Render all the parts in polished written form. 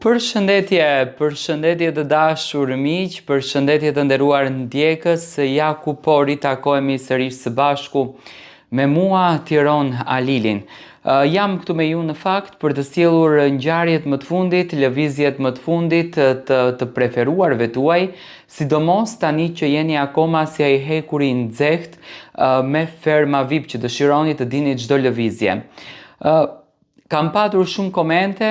Përshëndetje të dashur miq, përshëndetje të nderuar ndjekës, ja ku po ritakohemi sërish së bashku me mua Tiron Alilin. Jam këtu me ju në fakt për të sjellur ngjarjet më të fundit, lëvizjet më të fundit të preferuarve tuaj, sidomos tani që jeni akoma si ai hekuri i nxehtë me ferma VIP që dëshironi të dini çdo lëvizje. Kam patur shumë komente,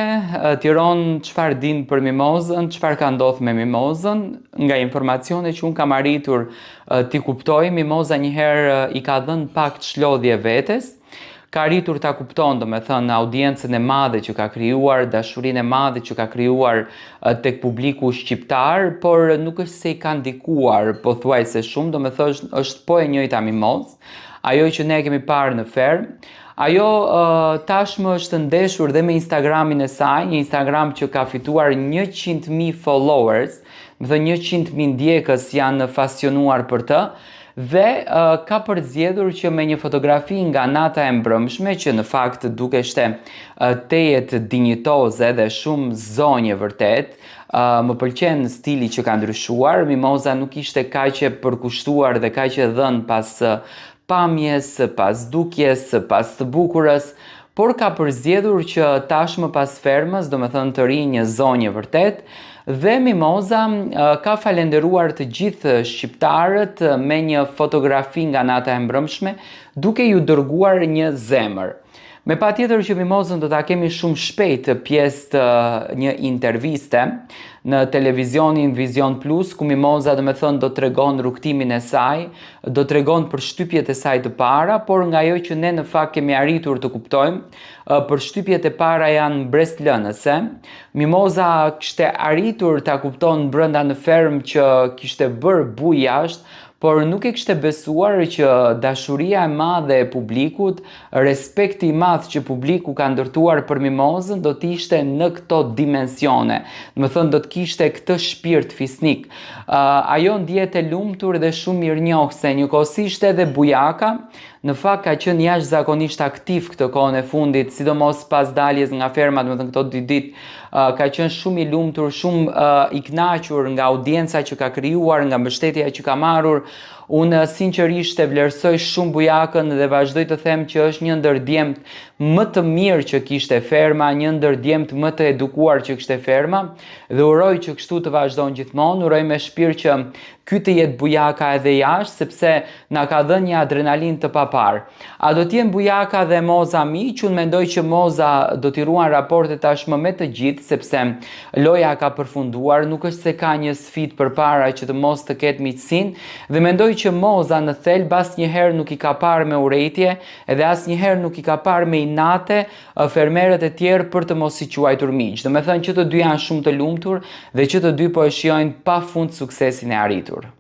Tiron çfarë din për mimozën, çfarë ka ndodhur me mimozën, nga informacione që unë kam arritur t'i kuptoj, mimoza njëherë i ka dhënë pak çlodhje vetes, ka arritur ta kupton, domethënë audiencën e madhe që ka krijuar, dashurinë e madhe që ka krijuar tek publiku shqiptar, por nuk është se i ka ndikuar pothuajse shumë, domethënë është po e njëjta mimozë, ajo që ne kemi parë në fermë. Ajo tashmë është ndeshur dhe me Instagramin e saj, një Instagram që ka fituar 100.000 followers, më thënë 100.000 ndjekës janë pasionuar për të, dhe ka përzgjedhur që me një fotografi nga nata e mbrëmshme, që në fakt dukeshte tejet dinjitoze dhe shumë zonje vërtet, më pëlqen stili që ka ndryshuar, mimoza nuk ishte kaq e përkushtuar dhe kaq e dhënë pas pamjes, pas dukjes, pas të bukurës, por ka përzgjedhur që tashmë pas fermës, domethënë të ri një zonjë vërtet, dhe mimoza ka falenderuar të gjithë shqiptarët me një fotografi nga nata e mbrëmshme, duke ju dërguar një zemër. Me patjetër që mimozën do ta kemi shumë shpejt pjesë të një interviste në televizionin Vision Plus, ku mimoza do tregon rrugtimin e saj, do tregon për shtypjet e saj të para, por nga ajo që ne në fakt kemi arritur të kuptojmë, për shtypjet e para janë brezlënëse. Mimoza kishte arritur ta kupton brenda në fermë që kishte bërë bujë jashtë, por nuk e kishte besuar që dashuria e madhe e publikut, respekti i madh që publiku ka ndërtuar për mimozën do t'ishte në këto dimensione. Domethënë do të kishte këtë shpirt fisnik. Ajo ndihet e lumtur dhe shumë mirënjohëse, njëkohësisht edhe bujaka, në fakt ka qenë jashtëzakonisht aktiv këtë kohën e fundit, sidomos pas daljes nga ferma, domethënë këto 2 ditë, ka qenë shumë i lumtur, shumë i kënaqur nga audienca që ka krijuar, nga mbështetja që ka marrur. Unë sinqerisht e vlerësoj shumë bujakën dhe vazhdoj të them që është një ndër djemt më të mirë që kishte ferma, një ndër djemt më të edukuar që kishte ferma, dhe uroj që kështu të vazhdon gjithmonë, uroj me shpirt që ky të jetë bujaka edhe jashtë, sepse na ka dhënë një adrenalin të papar. A do t'jenë bujaka dhe moza miq? Unë mendoj që moza do t'i ruan raportet tashmë me të gjithë, sepse loja ka përfunduar, nuk është se ka një sfidë përpara që të mos të ketë miqësinë, dhe mendoj që moza në thelb asnjëherë nuk i ka parë me urrëtie, edhe asnjëherë nuk i ka parë me inate fermerët e tjerë për të mos i quajtur miq. Domethënë që të dy janë shumë të lumtur dhe që të dy po e shijojnë pafund suksesin e arritur.